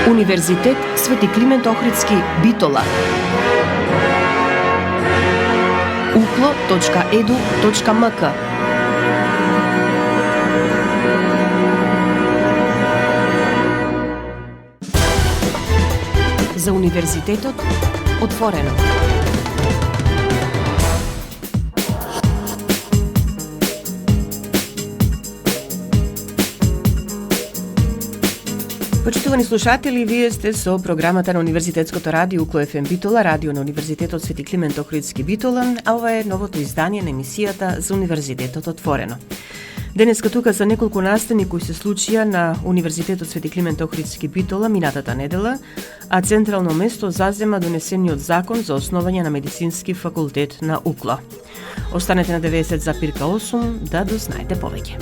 Универзитет Свети Климент Охридски, Битола. uklo.edu.mk. За универзитетот отворено. Почитувани слушатели, вие сте со програмата на Универзитетското радио Укло ФМ Битола, радио на Универзитетот Свети Климент Охридски Битола, а ова е новото издание на емисијата за Универзитетот отворено. Денеска тука се неколку настани кои се случија на Универзитетот Свети Климент Охридски Битола минатата недела, а централно место зазема донесениот закон за основање на медицински факултет на Укло. Останете на 90,8 да дознаете повеќе.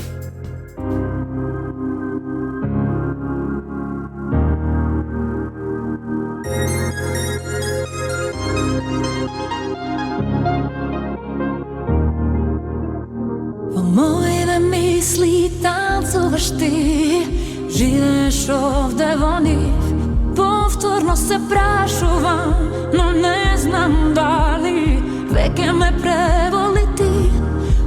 Моите мисли танцуваш ти, живееш овде во нив. Повторно се прашувам, но не знам дали веќе ме преволи ти.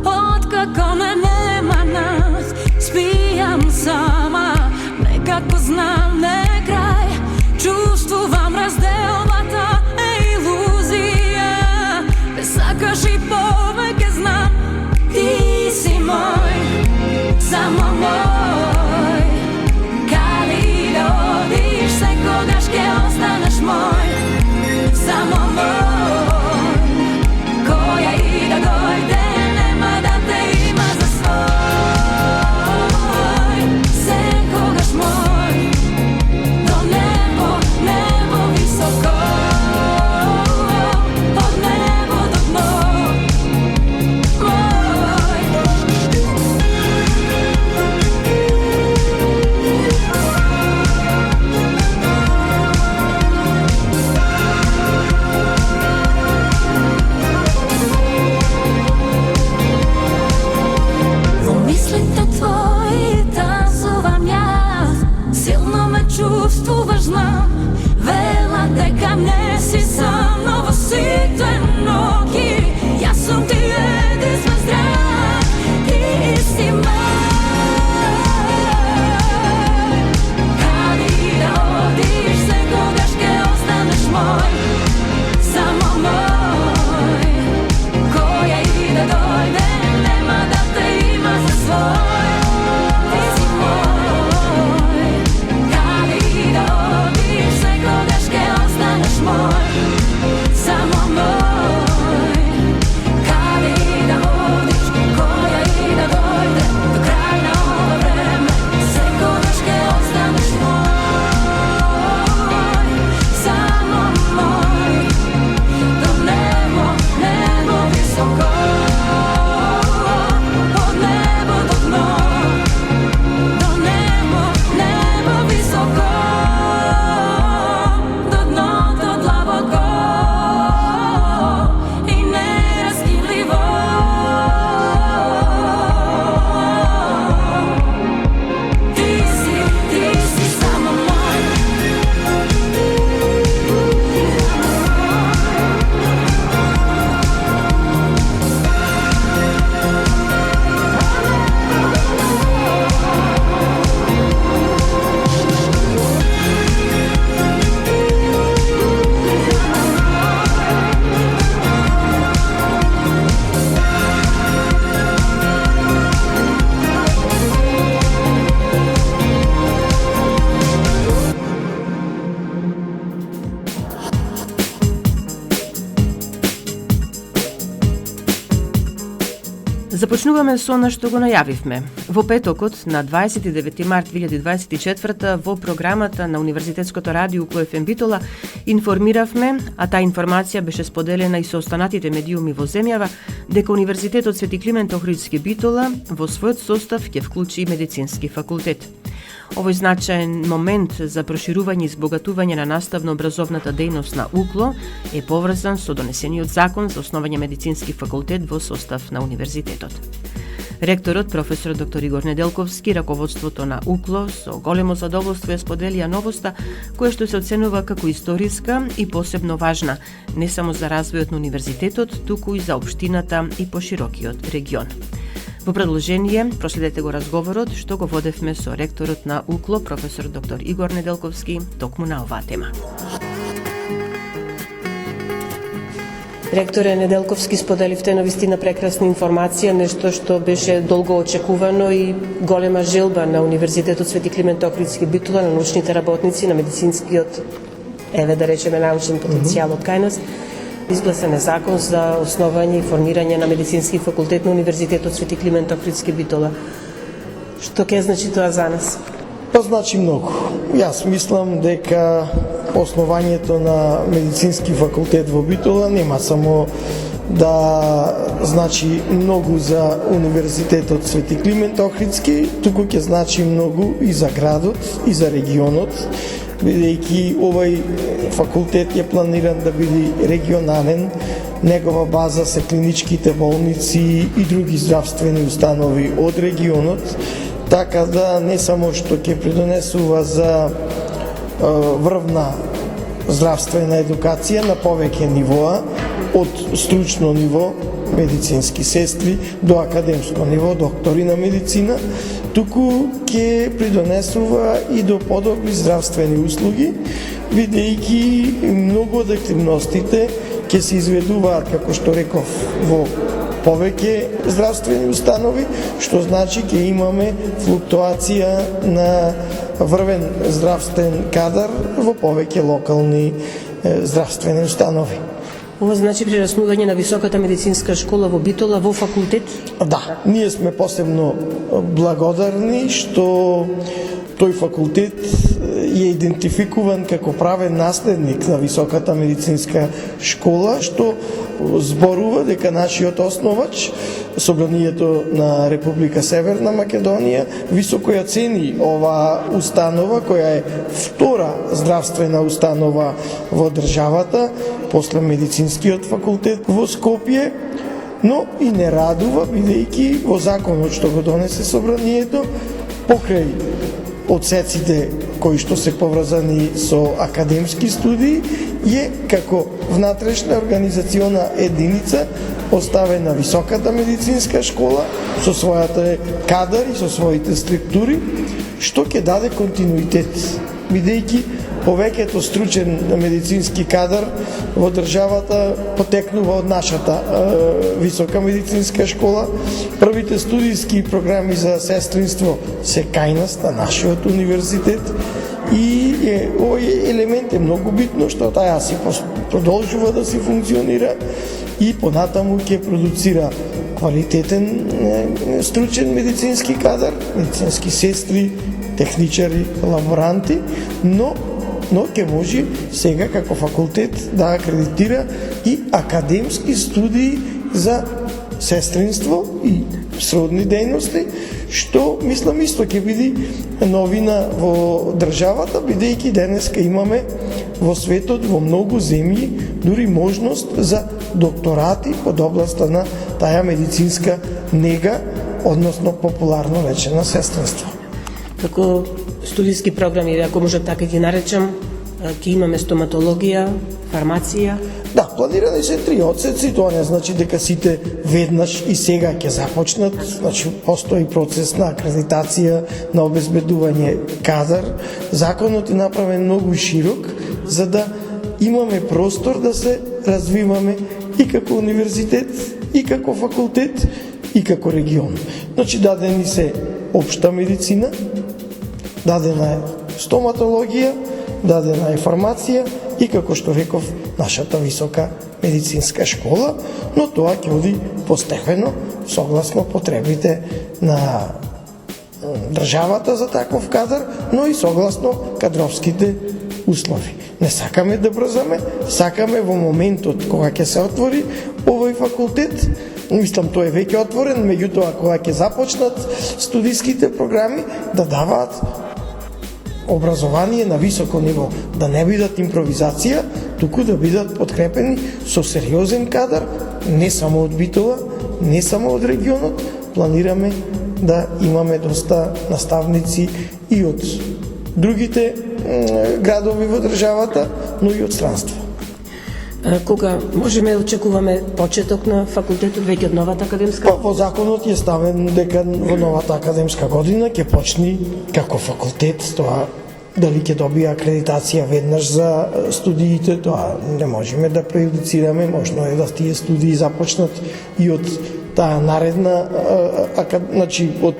Откако не нема нас, спијам сама, некако знам не крај. Чувствувам разделбата е илузија, те сакаш и повеќе знам. Ти си мој, само мој. Кали да одиш, секогаш ке останеш мој. Само мој. Која и да дојде, нема да те има за свој. Секогаш мој. До небо, небо високо. Од небо до дно. Чувствуваш, знам, вела дека не си сам, но во сите ноги јас сум ти единствен здрав. Ти си мој. Каде да одиш, секогаш ке останеш мој. Само мој. Која и да дојде, нема да те има за свој. Само мој, каде и да одиш, која и да дојде, до крај на ова време, секогаш ке останеш мој. Само мој, до небо, небо високо, од небо до дно, до небо, небо високо. Започнуваме со она што го најавивме. Во петокот, на 29 март 2024, во програмата на Универзитетското радио Укло ФМ Битола информиравме, а таа информација беше споделена и со останатите медиуми во земјава, дека Универзитетот Свети Климент Охридски Битола во својот состав ќе вклучи медицински факултет. Овој значаен момент за проширување и збогатување на наставно-образовната дејност на Укло е поврзан со донесениот закон за основање медицински факултет во состав на универзитетот. Ректорот, професор доктор Игор Неделковски, раководството на УКЛО со големо задоволство ја споделија новоста која што се оценува како историска и посебно важна, не само за развојот на универзитетот, туку и за општината и поширокиот регион. Во продолжение, проследете го разговорот што го водевме со ректорот на УКЛО, професор доктор Игор Неделковски, токму на оваа тема. Ректоре Неделковски, споделивте навистина прекрасна информација, нешто што беше долго очекувано и голема желба на Универзитетот Свети Климент Охридски Битола, на научните работници, на медицинскиот, да речеме, научен потенцијал од кај нас. Изгласен е закон за основање и формирање на медицински факултет на Универзитетот Свети Климент Охридски Битола. Што ќе значи тоа за нас? Па значи многу. Јас мислам дека основањето на медицински факултет во Битола нема само да значи многу за Универзитетот Свети Климент Охридски, туку ќе значи многу и за градот, и за регионот, бидејќи овој факултет е планиран да биде регионален, негова база се клиничките болници и други здравствени установи од регионот, така да не само што ќе придонесува за врвна здравствена едукација на повеќе нивоа, од стручно ниво, медицински сестри, до академско ниво, доктори на медицина, туку ќе придонесува и до подобри здравствени услуги, бидејќи многу од активностите ќе се изведуваат, како што реков, во повеќе здравствени установи, што значи ќе имаме флуктуација на врвен здравствен кадар во повеќе локални здравствени установи. Ова значи прераснување на високата медицинска школа во Битола во факултет? Да, ние сме посебно благодарни што тој факултет е идентификуван како правен наследник на високата медицинска школа, што зборува дека нашиот основач, Собранието на Република Северна Македонија, високо ја цени оваа установа, која е втора здравствена установа во државата, после медицинскиот факултет во Скопје, но и не радува, бидејќи во законот што го донесе Собранието, покрај одсеците кои што се поврзани со академски студии, е како внатрешна организациона единица оставена високата медицинска школа со својата кадар и со своите структури, што ќе даде континуитет, бидејќи повеќето стручен медицински кадар во државата потекнува од нашата висока медицинска школа. Првите студиски програми за сестринство се кај нас на нашиот универзитет и овој елемент е многу битно што таа си продолжува да си функционира и понатаму ќе продуцира квалитетен стручен медицински кадар, медицински сестри, техничари, лаборанти, но ќе може сега како факултет да акредитира и академски студии за сестринство и сродни дејности, што мислам исто ќе биде новина во државата, бидејќи денеска имаме во светот во многу земји дури можност за докторати под областа на таа медицинска нега, односно популарно речено сестринство. Како студиски програми, ако можам така ги наречам, ќе имаме стоматологија, фармација. Да, планирани се 3 одсеци, тоа не значи дека сите веднаш и сега ќе започнат, значи постои процес на акредитација, на обезбедување кадар. Законот е направен многу широк, за да имаме простор да се развиваме и како универзитет, и како факултет, и како регион. Значи дадени се општа медицина, дадена е стоматологија, дадена е фармација и, како што реков, нашата висока медицинска школа, но тоа ќе оди постепено, согласно потребите на државата за таков кадар, но и согласно кадровските услови. Не сакаме да брзаме, сакаме во моментот кога ќе се отвори овој факултет, мислам тој е веќе отворен, меѓутоа кога ќе започнат студиските програми да даваат образование на високо ниво, да не бидат импровизација, туку да бидат подкрепени со сериозен кадар, не само од Битола, не само од регионот, планираме да имаме доста наставници и од другите градови во државата, но и од странство. Кога можеме да очекуваме почеток на факултетот веќе од новата академска? Во законот е ставен дека во новата академска година ќе почне како факултет. Тоа дали ќе добие акредитација веднаш за студиите, тоа не можеме да преюдицираме, можно е да тие студии започнат и од таа наредна, значи од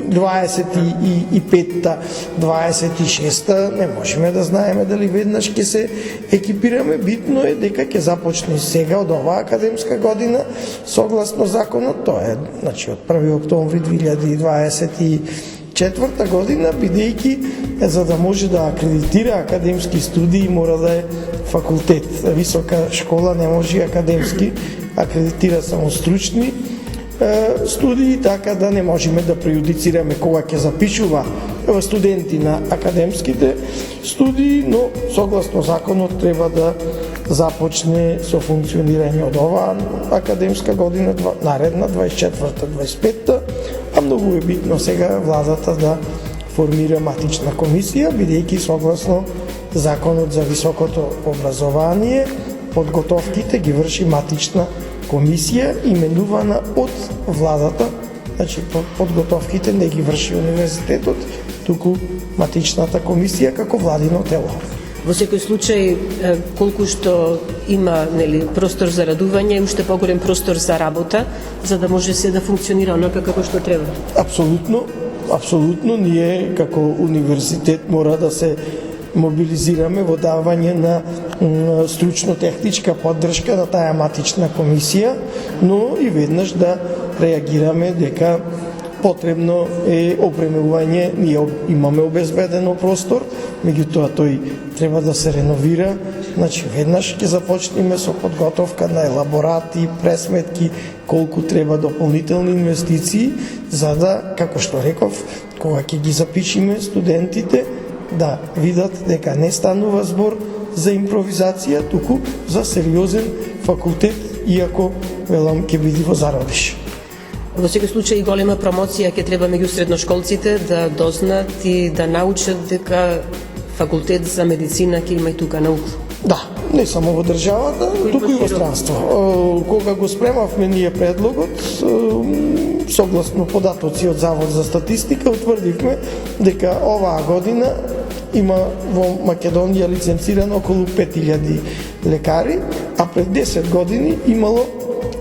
25-та, 26-та, не можеме да знаеме дали веднаш ќе се екипираме. Битно е дека ќе започне сега од оваа академска година, согласно законот, тоа е, значи од 1 октомври 2024 година, бидејќи за да може да акредитира академски студии мора да е факултет. Висока школа не може академски, акредитира само стручни студии, така да не можеме да преюдицираме кога ќе запишува студенти на академските студии, но согласно законот треба да започне со функционирање од оваа академска година, наредна 24-25, а многу е битно сега владата да формира матична комисија, бидејќи согласно законот за високото образование, подготовките ги врши матична комисија именувана од владата, значи подготовките не ги врши универзитетот, туку матичната комисија како владино тело. Во секој случај, колку што има простор за радување, уште поголем простор за работа, за да може се да функционира онака како што треба. Апсолутно, ние како универзитет мора да се мобилизираме во давање на стручно-техничка поддршка на таа матична комисија, но и веднаш да реагираме дека потребно е опремување. Ние имаме обезбедено простор, меѓутоа тој треба да се реновира. Значи веднаш ќе започнеме со подготовка на елаборати, пресметки, колку треба дополнителни инвестиции, за да, како што реков, кога ќе ги запишиме студентите, да видат дека не станува збор за импровизација, туку за сериозен факултет, иако велам ќе биде во зародиш. Во секој случај голема промоција ќе треба меѓу средношколците да дознаат и да научат дека факултет за медицина ќе има и тука на Укло. Да, не само во државата, туку и во странство. Кога го спремавме ние предлогот, согласно податоци од Завод за статистика, утврдивме дека оваа година има во Македонија лиценцирано околу 5000 лекари, а пред 10 години имало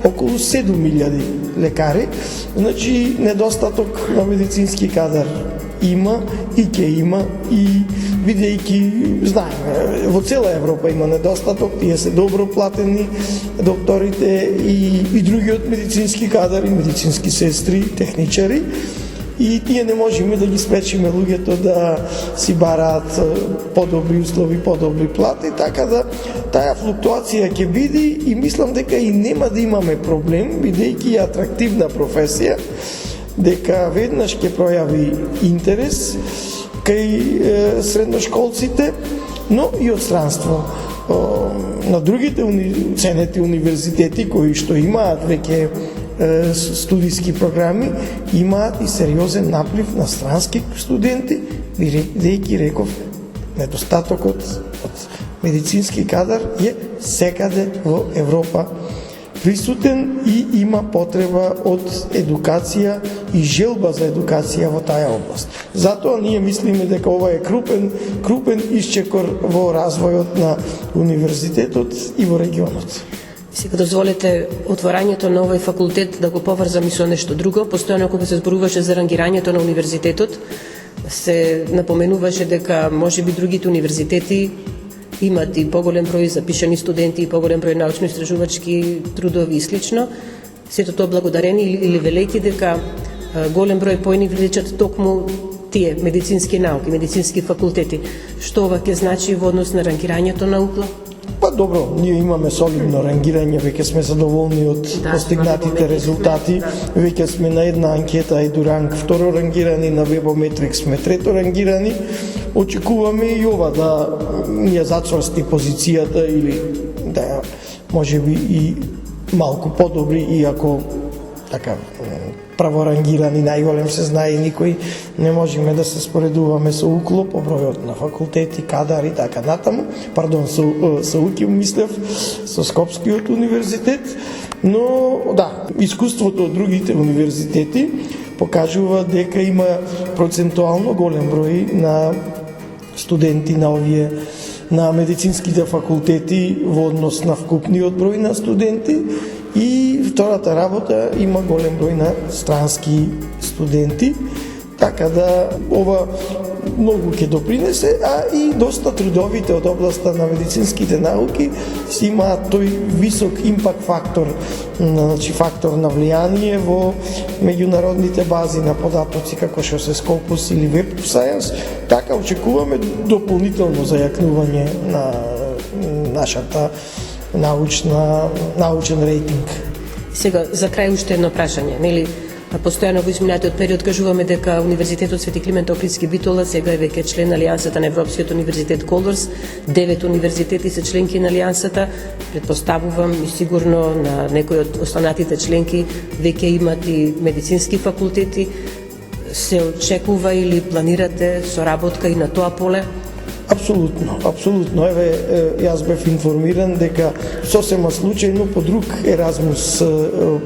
околу 7000 лекари. Значи недостаток на медицински кадар има и ќе има, и бидејќи знаеме во цела Европа има недостаток, тие се добро платени докторите и другиот медицински кадар, и медицински сестри, техничари, и тие не можеме да ги спречиме луѓето да си бараат подобри услови, подобри плати, така да таа флуктуација ќе биде, и мислам дека и нема да имаме проблем, бидејќи е атрактивна професија, дека веднаш ќе пројави интерес кај средношколците, но и од странство. На другите ценети универзитети кои што имаат веќе студиски програми, имаат и сериозен наплив на странски студенти, бидејќи реков недостатокот од медицински кадар е секаде во Европа присутен и има потреба од едукација и желба за едукација во таа област. Затоа ние мислиме дека ова е крупен исчекор во развојот на универзитетот и во регионот. Сега дозволете отворањето на овој факултет да го поврзам и со нешто друго. Постојано кога се зборуваше за рангирањето на универзитетот, се напоменуваше дека можеби другите универзитети имат и поголем број запишани студенти и поголем број научно-истражувачки трудови и слично. Сето тоа благодарени или велејќи дека голем број поени влечат токму тие медицински науки, медицински факултети. Што ова ќе значи во однос на рангирањето на Укло? Па добро, ние имаме солидно рангирање, веќе сме задоволни од постигнатите резултати, веќе сме на една анкета Едуранг второ рангирани, на Вебометрикс сме трето рангирани. Очекуваме и ова да ни ја зацврсти позицијата, или да можеби и малку подобри, иако така праворангирани, најголем се знае, никој не можеме да се споредуваме со УКЛО по бројот на факултети, кадари и така натаму, со УКИМ мислев, со Скопскиот универзитет, но да, искуството од другите универзитети покажува дека има процентуално голем број на студенти на медицинските факултети во однос на вкупниот број на студенти. И втората работа, има голем број на странски студенти, така да ова многу ќе допринесе, а и доста трудовите од областа на медицинските науки си имаат тој висок импакт фактор, значи фактор на влијание во меѓународните бази на податоци како што се Scopus или Web of Science, така очекуваме дополнително зајакнување на нашата научен рейтинг. Сега, за крај уште едно прашање, нели? Постојано во изминатиот период кажуваме дека Универзитетот Свети Климент Охридски Битола сега е веќе член на Алијансата на Европскиот универзитет Колорс. 9 универзитети се членки на Алијансата. Предпоставувам и сигурно на некои од останатите членки веќе имат и медицински факултети. Се очекува или планирате соработка и на тоа поле? Апсолутно. Еве, јас бев информиран дека сосема случајно по друг Еразмус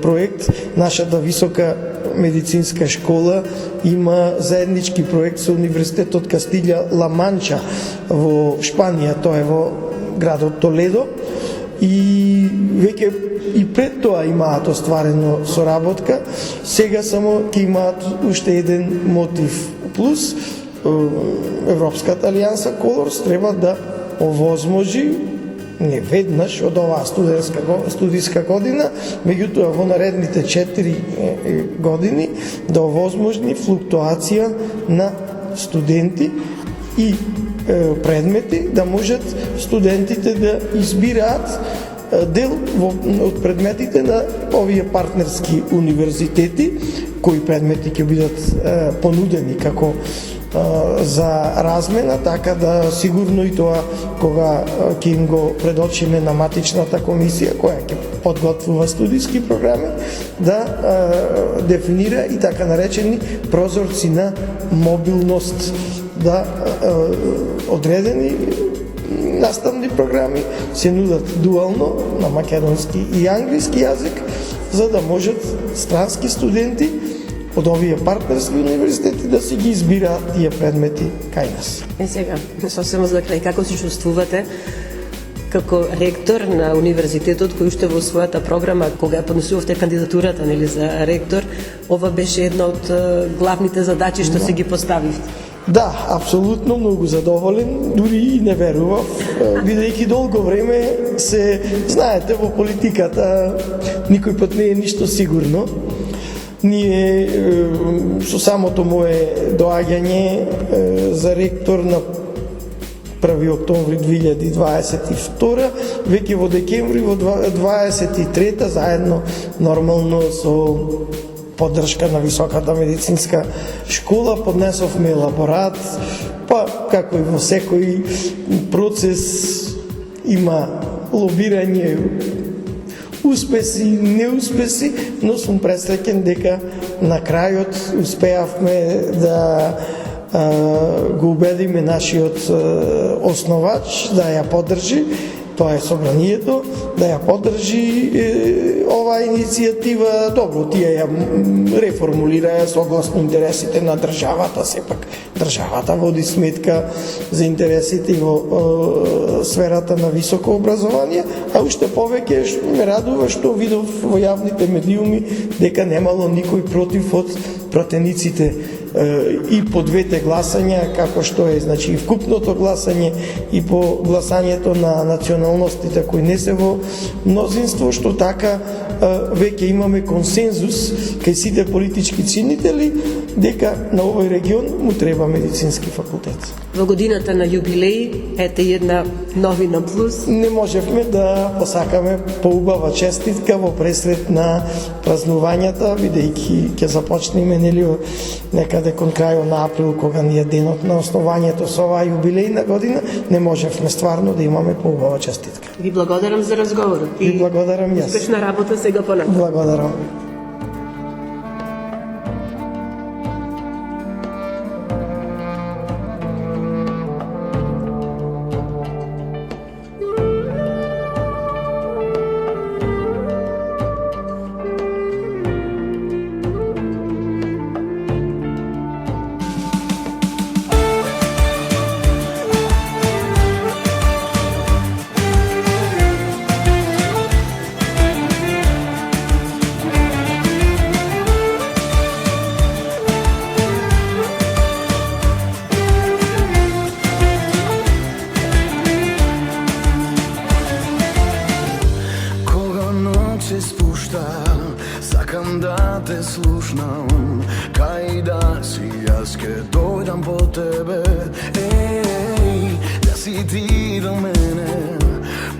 проект нашата висока медицинска школа има заеднички проект со Универзитетот Кастилја Ла Манча во Шпанија, тоа е во градот Толедо, и веќе и пред тоа имаат остварено соработка, сега само ќе имаат уште еден мотив плюс. Европската алијанса Колорс треба да овозможи не веднаш од оваа студиска година, меѓутоа во наредните 4 години да овозможни флуктуација на студенти и предмети, да можат студентите да избираат дел од предметите на овие партнерски универзитети, кои предмети ќе бидат понудени како за размена, така да сигурно и тоа кога ќе им го предочиме на матичната комисија која ќе подготвува студиски програми, да дефинира и така наречени прозорци на мобилност, да одредени наставни програми се нудат дуално на македонски и англиски јазик, за да можат странски студенти од овие партнерски универзитети да си ги избираат тие предмети кај нас. Сега, сосема за крај, како се чувствувате како ректор на универзитетот кој уште во својата програма, кога ја поднесувавте кандидатурата, нели, за ректор, ова беше една од главните задачи што си ги поставивте? Да, апсолутно многу задоволен, дури и не верував, бидејќи долго време знаете, во политиката никој пат не е ништо сигурно. Ние со самото мое доаѓање за ректор на 1 октомври 2022, веќе во декември во 2023 заедно нормално со поддршка на Високата медицинска школа поднесовме елаборат, па како и во секој процес има лобирање, успеси, неуспеси, но сум пресреќен дека на крајот успеавме да го убедиме нашиот основач да ја поддржи, тоа е собранието, да ја поддржи оваа иницијатива. Добро, тие ја реформулираа согласно интересите на државата, сепак државата води сметка за интересите во сферата на високо образование, а уште повеќе ме радува што видов во јавните медиуми дека немало никој против од пратениците и по двете гласања, како што е, значи, и вкупното гласање и по гласањето на националностите кои не се во мнозинство, што така веќе имаме консензус кај сите политички чинители дека на овој регион му треба медицински факултет. Во годината на јубилеј, ете една новина плюс. Не можевме да посакаме поубава честитка во пресред на празнувањата, бидејќи ќе започнеме некаде кон крајот на април, кога ни е денот на основањето со оваа јубилејна година, не можевме стварно да имаме поубава честитка. Ви благодарам за разговорот. Ви благодарам јас. Успешна работа сега понатаму. Благодарам. ке дојдам по тебе, да си ти до мене,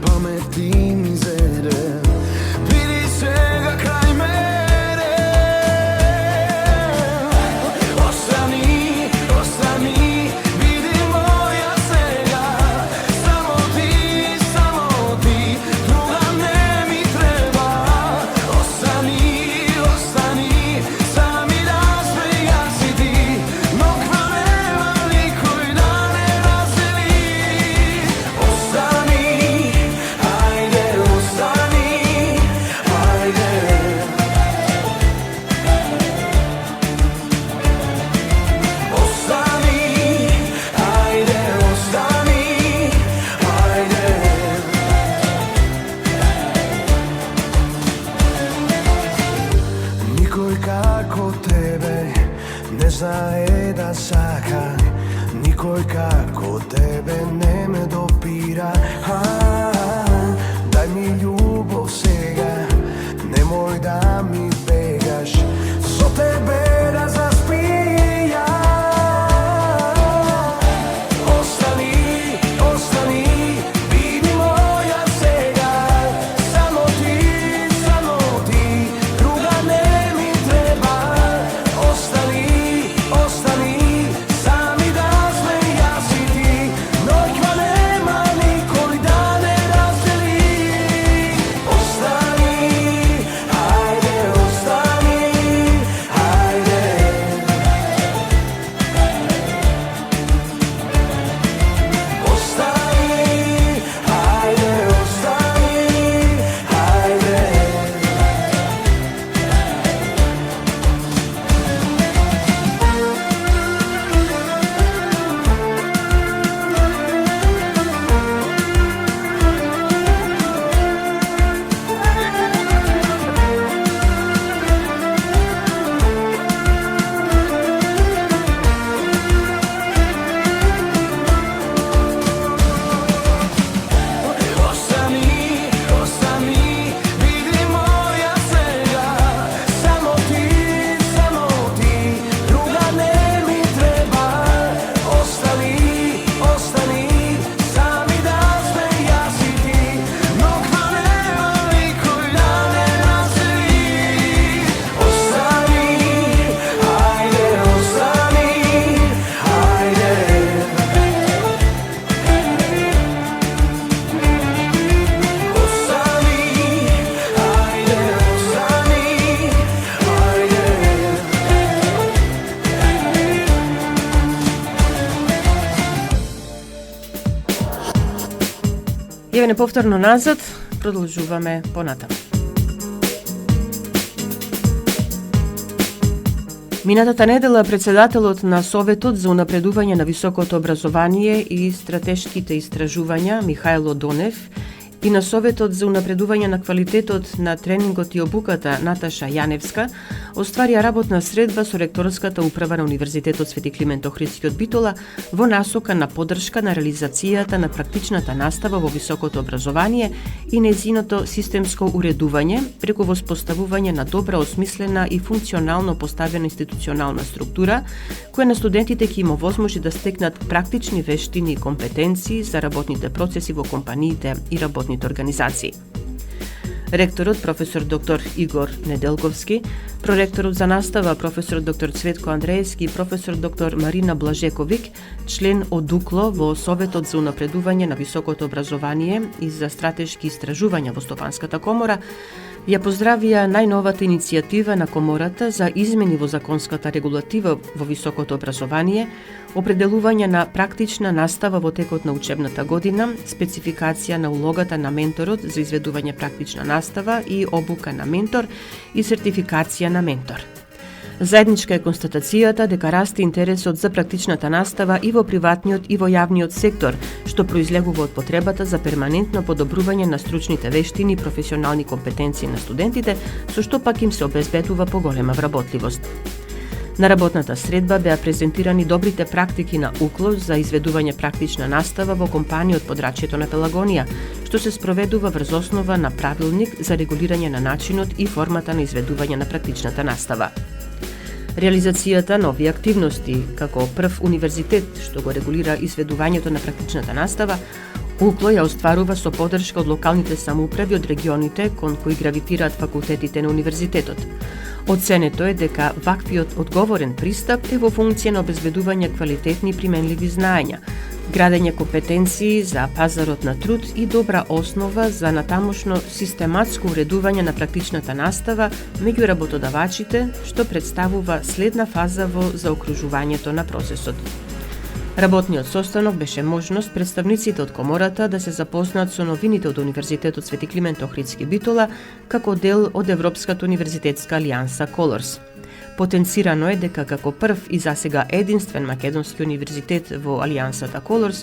памети ми зеде, биди сега крај мене. Остани, остани, биди моја сега, само ти, друга не ми треба. Остани, остани, сами да сме јас и ти, но ква нема никој да не раздели. Остани, ајде, остани, ајде. Остани, ајде, остани, ајде. Никој како тебе не знае да сака, никој како тебе не ме допира. Дај ми љубов сега, немој да ми бегаш, со тебе да заспија. Остани, остани, биди моја сега, само ти, друга не ми треба. Остани, остани, сами да сме јас и ти, ноќва нема никој да не раздели. Остани, ајде, остани, ајде. Остани, ајде, остани, ајде. Остани, остани, биди моја сега, само ти, друга не ми треба. Остани, остани, сами да сме јас и ти, но ква нема никој да не раздели. Остани, ајде, остани, ајде. Остани, ајде, остани, ајде. Еве повторно назад, продолжуваме понатаму. Минатата недела председателот на Советот за унапредување на високото образование и стратешките истражувања Михајло Донев и на Советот за унапредување на квалитетот на тренингот и обуката Наташа Јаневска остварија работна средба со ректорската управа на Универзитетот Свети Климент Охридски од Битола во насока на поддршка на реализацијата на практичната настава во високото образование и нејзиното системско уредување преку воспоставување на добра, осмислена и функционално поставена институционална структура, која на студентите ќе им овозможи да стекнат практични вештини и компетенции за работните процеси во компаниите и работните организации. Ректорот професор доктор Игор Неделковски, проректорот за настава професор доктор Цветко Андреевски и професор доктор Марина Блажековик, член од УКЛО во Советот за унапредување на високото образование и за стратешки истражувања во Стопанската комора, ја поздравија најновата иницијатива на комората за измени во законската регулатива во високото образование, определување на практична настава во текот на учебната година, спецификација на улогата на менторот за изведување практична настава и обука на ментор и сертификација на ментор. Заедничка е констатацијата дека расте интересот за практичната настава и во приватниот и во јавниот сектор, што произлегува од потребата за перманентно подобрување на стручните вештини и професионални компетенции на студентите, со што пак им се обезбедува поголема вработливост. На работната средба беа презентирани добрите практики на УКЛО за изведување практична настава во компанија од подрачјето на Пелагонија, што се спроведува врз основа на правилник за регулирање на начинот и формата на изведување на практичната настава. Реализацијата на овие активности, како прв универзитет што го регулира изведувањето на практичната настава, УКЛО ја остварува со поддршка од локалните самоуправи од регионите кон кои гравитираат факултетите на универзитетот. Оценето е дека ваквиот одговорен пристап е во функција на обезбедување квалитетни применливи знаења, градење компетенции за пазарот на труд и добра основа за натамошно систематско уредување на практичната настава меѓу работодавачите, што представува следна фаза во заокружувањето на процесот. Работниот состанок беше можност представниците од комората да се запознаат со новините од Универзитетот Свети Климент Охридски Битола како дел од Европската универзитетска алијанса Colors. Потенцирано е дека како прв и засега единствен македонски универзитет во алијансата Colors,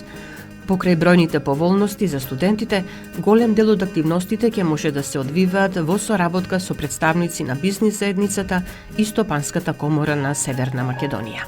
покрај бројните поволности за студентите, голем дел од активностите ќе може да се одвиваат во соработка со представници на бизнис заедницата и Стопанската комора на Северна Македонија.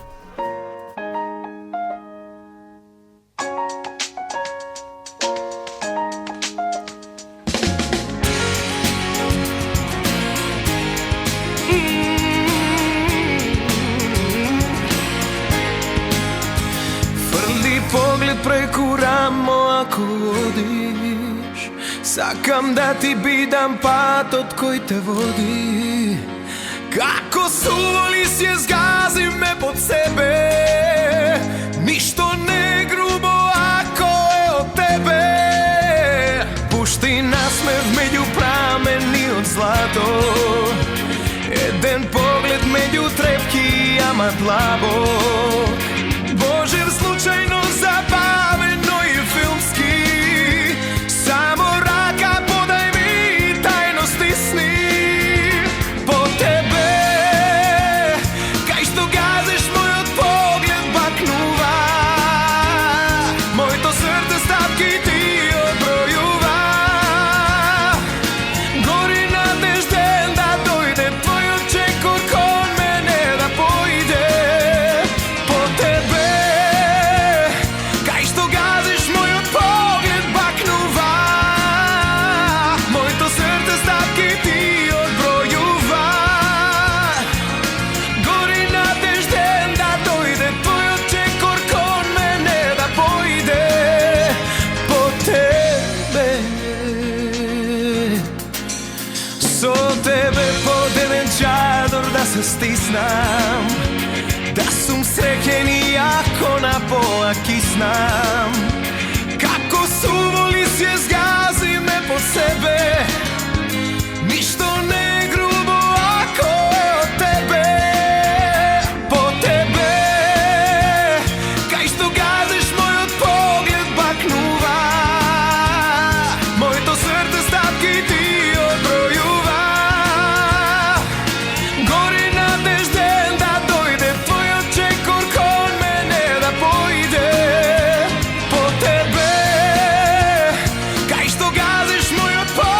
Преку рамо ако одиш, сакам да ти бидам патот кој те води. Како суволи си згази ме под себе, ништо не грубо ако е од тебе. Пушти насмев меѓу прамени од злато, еден поглед меѓу трепки, ама длабо. Божев случајно забавено и филмски, само рака подај ми и тајно стисни. По тебе, кај што газиш мојот поглед бакнува, моето срце стапки ти одбројува. Гори надежден да дојде твојот чекор кон мене да појде. По тебе, да се стиснам, да сум среќен и ако на пола киснам. Како суволи се згази ме под себе, ништо не грубо ако е од тебе. По тебе, кај што газиш мојот поглед бакнува, моето срце стапки ти одбројува. По тебе, кај што газиш мојот поглед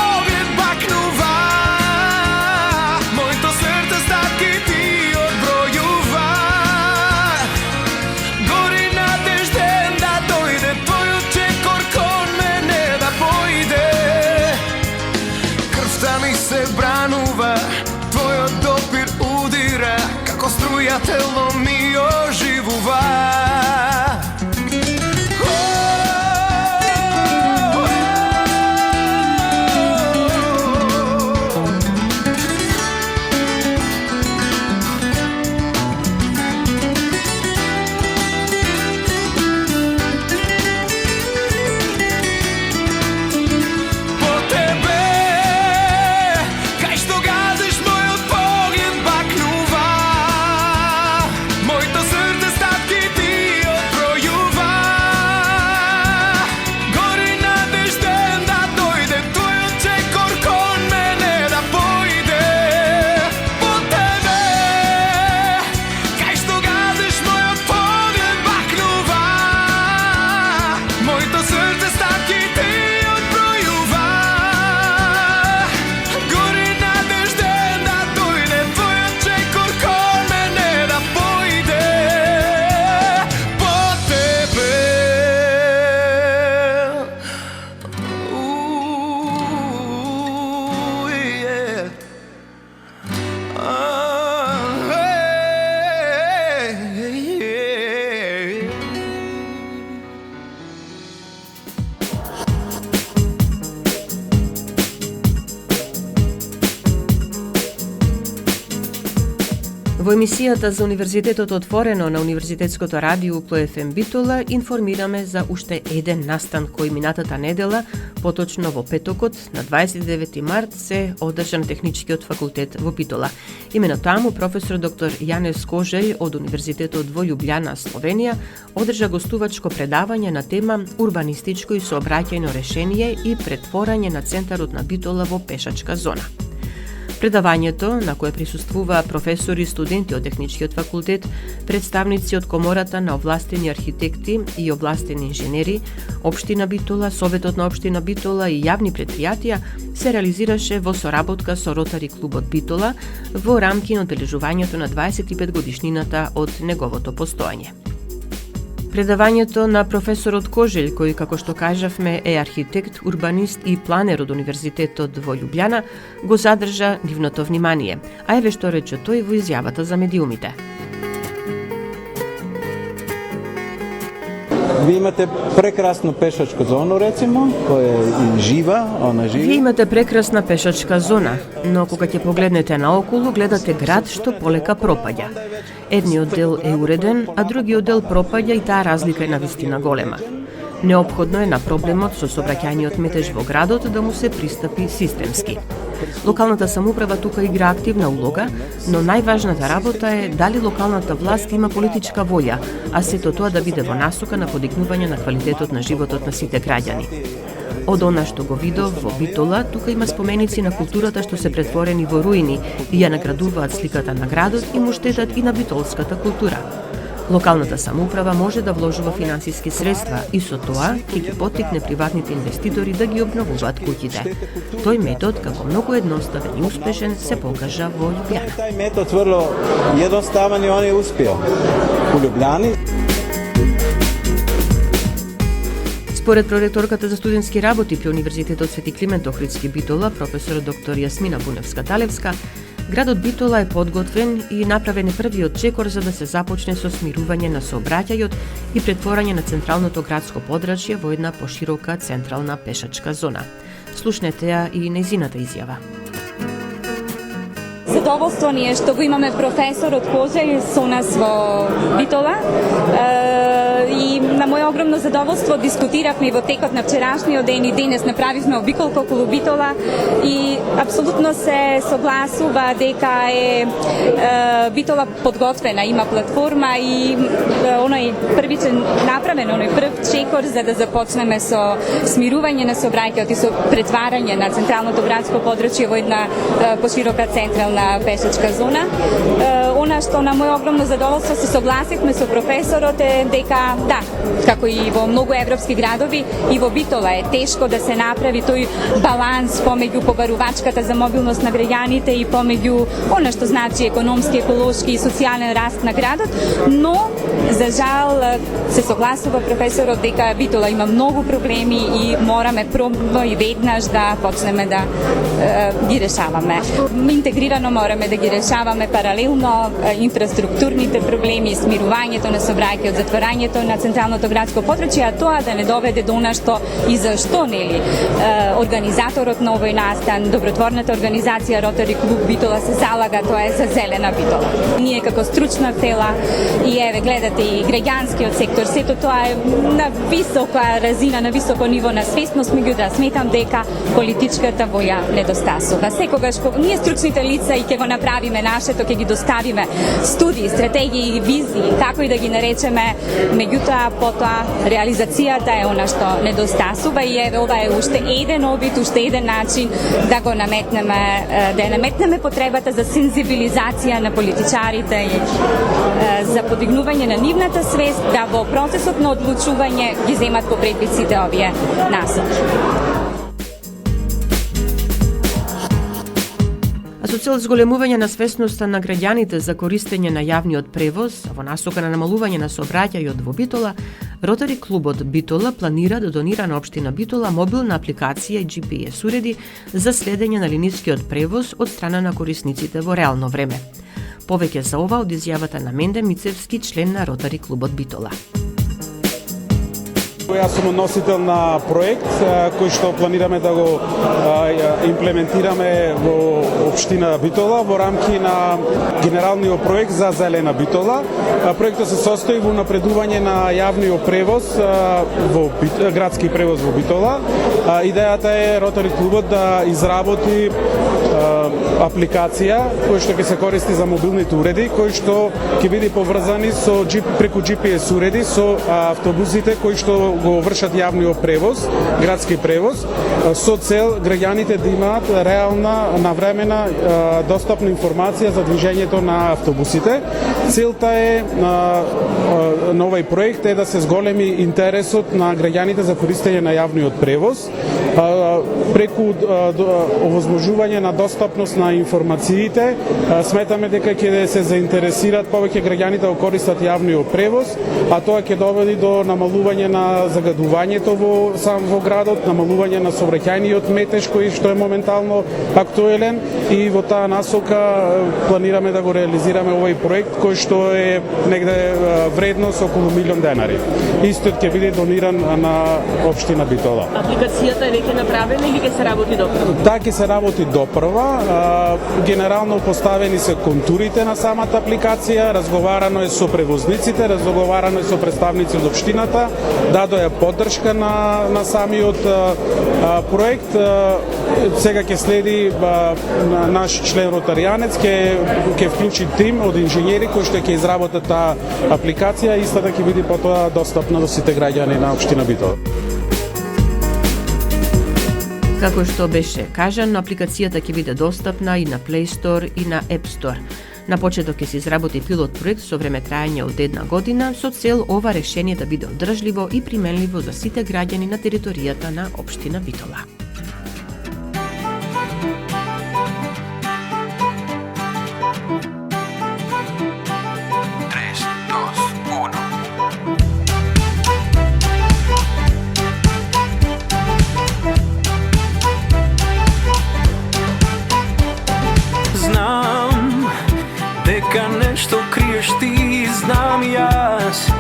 Во емисијата за Универзитетот отворено на Универзитетското радио УКФМ Битола информираме за уште еден настан кој минатата недела, поточно во петокот на 29 март се одржа на Техничкиот факултет во Битола. Имено таму професор доктор Јанес Кожелј од Универзитетот во Љубљана, Словенија, одржа гостувачко предавање на тема урбанистичко и сообраќајно решение и претворање на центарот на Битола во пешачка зона. Предавањето, на кое присуствуваа професори и студенти од Техничкиот факултет, представници од Комората на овластени архитекти и овластени инженери, Општина Битола, Советот на Општина Битола и јавни претпријатија, се реализираше во соработка со Ротари клубот Битола во рамки на одбележувањето на 25 годишнината од неговото постоење. Предавањето на професорот Кожелј, кој, како што кажавме, е архитект, урбанист и планер од Универзитетот во Љубљана, го задржа нивното внимание. А еве што рече тој во изјавата за медиумите. Ви имате прекрасну пешачку зону, рецимо, која е жива, она живи. Вие имате прекрасна пешачка зона, но кога ќе погледнете наоколу, гледате град што полека пропаѓа. Едниот дел е уреден, а другиот дел пропаѓа и таа разлика е навистина голема. Неопходно е на проблемот со сообраќајниот метеж во градот да му се пристапи системски. Локалната самоуправа тука игра активна улога, но најважната работа е дали локалната власт има политичка волја, а сето тоа да биде во насока на подигнување на квалитетот на животот на сите граѓани. Од она што го видов во Битола, тука има споменици на културата што се претворени во руини и ја наградуваат сликата на градот и му штетат и на битолската култура. Локалната самоуправа може да вложува финансиски средства и со тоа ќе ги поттикне приватните инвеститори да ги обновуваат куќите. Тој метод, како многу едноставен и успешен, се покажа во Љубљана. Тај метод врло едноставен и он е успео у Љубљани. Според проректорката за студентски работи при Универзитетот Свети Климент Охридски Битола, професор доктор Јасмина Буневска-Талевска, градот Битола е подготвен и направен е првиот чекор за да се започне со смирување на сообраќајот и претворање на централното градско подрачје во една поширока централна пешачка зона. Слушнете ја и нејзината изјава. Задоволство ни е што го имаме професорот Кожелј со нас во Битола. И на моје огромно задоволство дискутиравме и во текот на вчерашниот ден и денес направивме обиколка околу Битола и апсолутно се согласува дека е Битола подготвена, има платформа и оној првичен направен, оној прв чекор за да започнеме со смирување на сообраќајот и со претварање на централното градско подрачје во една поширока централна пешачка зона. Она што на моје огромно задоволство се согласивме со професорот е дека да, како и во многу европски градови, и во Битола е тешко да се направи тој баланс помеѓу побарувачката за мобилност на граѓаните и помеѓу она што значи економски, еколошки и социјален раст на градот, но за жал се согласува професорот дека Битола има многу проблеми и мораме пробно и веднаш да почнеме да ги решаваме. Интегрирано мораме да ги решаваме паралелно инфраструктурните проблеми, смирувањето на сообраќајот, затворањето на централното градско подрачје, а тоа да не доведе до она што и зашто нели организаторот на овој настан, добротворната организација Ротари клуб Битола се залага, тоа е за зелена Битола. Ние како стручна тела и еве гледате и граѓанскиот сектор, сето тоа е на висока разина, на високо ниво на свесност, меѓутоа сметам дека политичката волја недостасува. Секогаш ние стручните лица и ќе го направиме нашето, ќе ги доставиме студии, стратегии и визии, како и да ги наречеме, меѓутоа потоа реализацијата е она што недостасува и еве ова е уште еден обид, уште еден начин да го наметнеме, да ја наметнеме потребата за сензибилизација на политичарите и за подигнување на нивната свест да во процесот на одлучување ги земат по предвид сите овие насоки. Со цел зголемување на свесноста на граѓаните за користење на јавниот превоз, во насока на намалување на сообраќајот во Битола, Ротари клубот Битола планира да донира на Општина Битола мобилна апликација и GPS уреди за следење на линискиот превоз од страна на корисниците во реално време. Повеќе за ова од изјавата на Менде Мицевски, член на Ротари клубот Битола. Јас сум носител на проект кој што планираме да го имплементираме во општина Битола во рамки на генералниот проект за зелена Битола. Проектот се состои во напредување на јавниот превоз во градски превоз во Битола. Идејата е Ротари клубот да изработи апликација која што ќе се користи за мобилните уреди, кои што ќе биде поврзани со преку GPS уреди со автобусите кои што го вршат јавниот превоз, градски превоз, со цел граѓаните да имаат реална, навремена, достапна информација за движењето на автобусите. Целта е на овој проект е да се зголеми интересот на граѓаните за користење на јавниот превоз, преку овозможување на достапност на информациите. Сметаме дека ќе се заинтересираат повеќе граѓаните да користат јавниот превоз, а тоа ќе доведе до намалување на загадувањето во градот, намалување на сообраќајниот метеж кој што е моментално актуелен, и во таа насока планираме да го реализираме овој проект кој што е негде вредност околу 1 милион денари. Истот ќе биде дониран на општина Битола. Апликацијата е веќе направена или ќе се работи допрва? Таа ќе се работи допрва. Генерално поставени се контурите на самата апликација, разговарано е со превозниците, разговарано е со представници од општината, дадоа поддршка на самиот проект. Сега ќе следи наш член ротаријанец, ќе вклучи тим од инженери кои што ќе изработат таа апликација и истата ќе биде потоа достапна до сите граѓани на општина Битола. Како што беше кажано, апликацијата ќе биде достапна и на Play Store и на App Store. На почеток ќе се изработи пилот проект со време трајање од 1 година со цел ова решение да биде одржливо и применливо за сите граѓани на територијата на општина Битола. Нешто криеш ти, знам јас.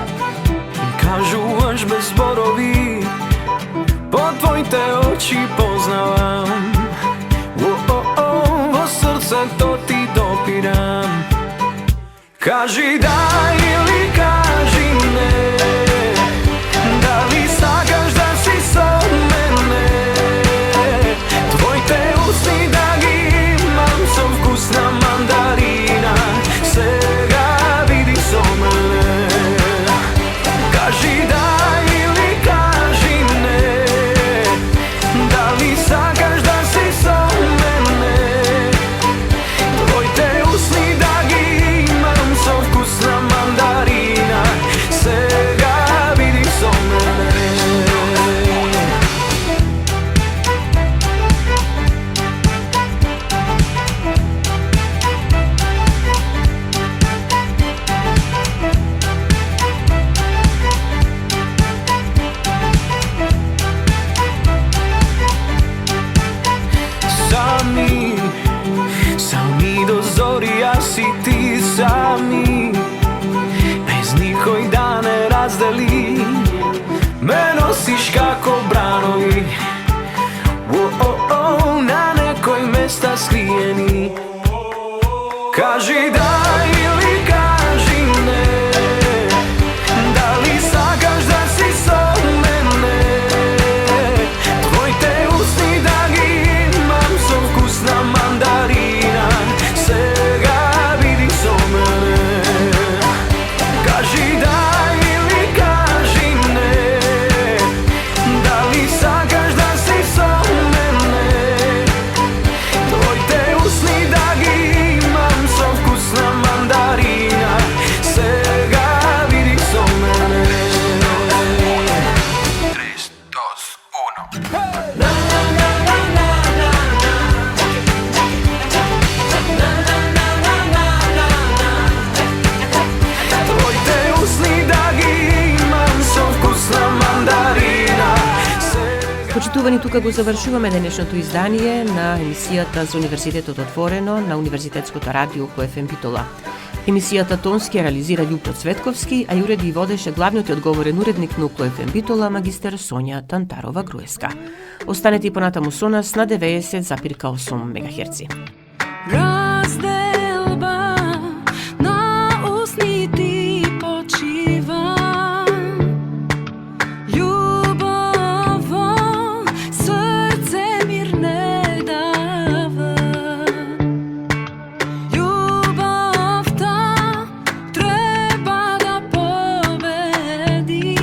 Кажуваш без зборови, по твоите очи познавам. Во срцето ти допирам. Кажи да или кажи не, дали сакаш да си со мене. Твоите усни да ги имам со вкус на мандарина. Сега види со мене. Кажи да или кажи не, дали сакаш да си со мене. Твоите усни да ги имам со вкус на мандарина. Сега види со мене. Сами до зори, јас и ти сами, без никој да не раздели. Ме носиш како бранови, на некој места скриени. Кажи да или кажи не, дали сакаш да си со мене. Твоите усни да ги имам со вкус на мандарина. Сега види со мене. Кажи да или кажи не, дали сакаш да си со мене. Твоите усни да ги имам со вкус на мандарина. Сега види со мене. 3, 2, 1. Твоите усни да ги имам со вкус на мандарина. Почитувани, тука го завршуваме денешното издание на емисијата за Универзитетот отворено на Универзитетското радио УКФМ Битола. Емисијата тонски ја реализира Љупо Цветковски, а ја уреди и водеше главниот и одговорен уредник на Укло ФМ Битола, магистер Сонја Тантарова-Груевска. Останете и понатаму со нас на 90,8 МГц. Разделба на усните почива, љубово срце мир не дава. Љубовта треба да победи,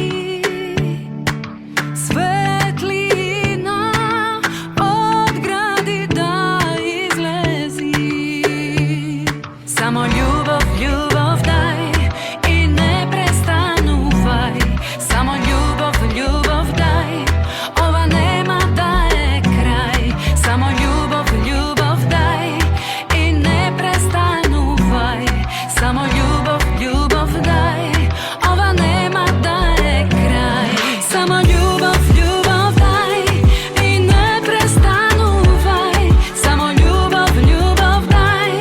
светлина од гради да излези. Само љубов, љубов дај и не престанувај. Само љубов, љубов дај, ова нема да е крај. Само љубов, љубов дај и не престанувај. Само љубов, љубов дај, ова нема да е крај. Само љубов, ljubov дај и не престанувај. Само љубов, љубов дај,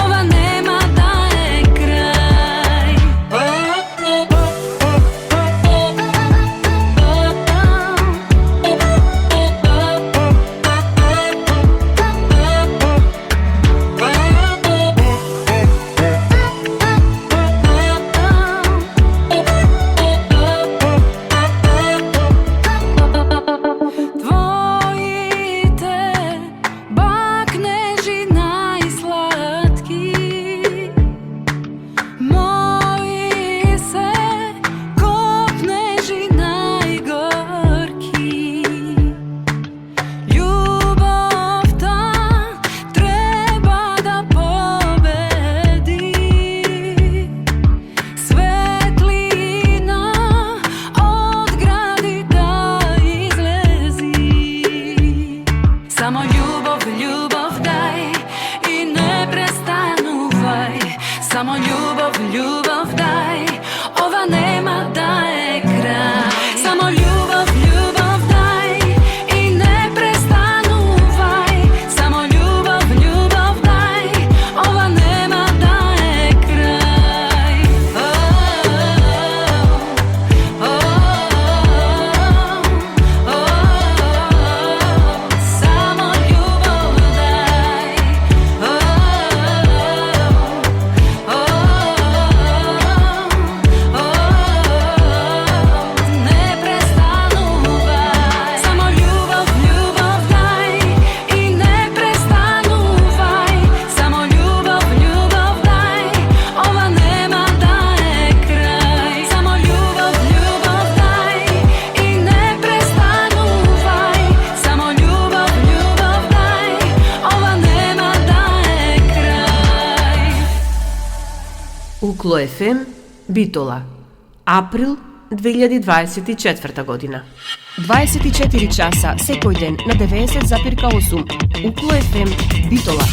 ова нема да е крај. Твоите бакнежи најсладки, мои се копнежи најгорки. Љубовта треба да победи, светлина од гради да излези. Само љубов, љубов дај и не престанувај. Само љубов, љубов дај, ова нема да е крај. Само љубов, љубов дај и не престанувај. Само љубов, љубов дај, ова нема да е крај. Само љубов дај, не престанувај. Само љубов, љубов дај и не престанувај. Само љубов, љубов дај, ова нема да е крај. Само љубов, љубов дај и не престанувај. Само љубов, љубов дај, ова нема да е крај. Укло ФМ Битола. Април 2024 година. 24 часа секој ден на 90,8 Укло ФМ Битола.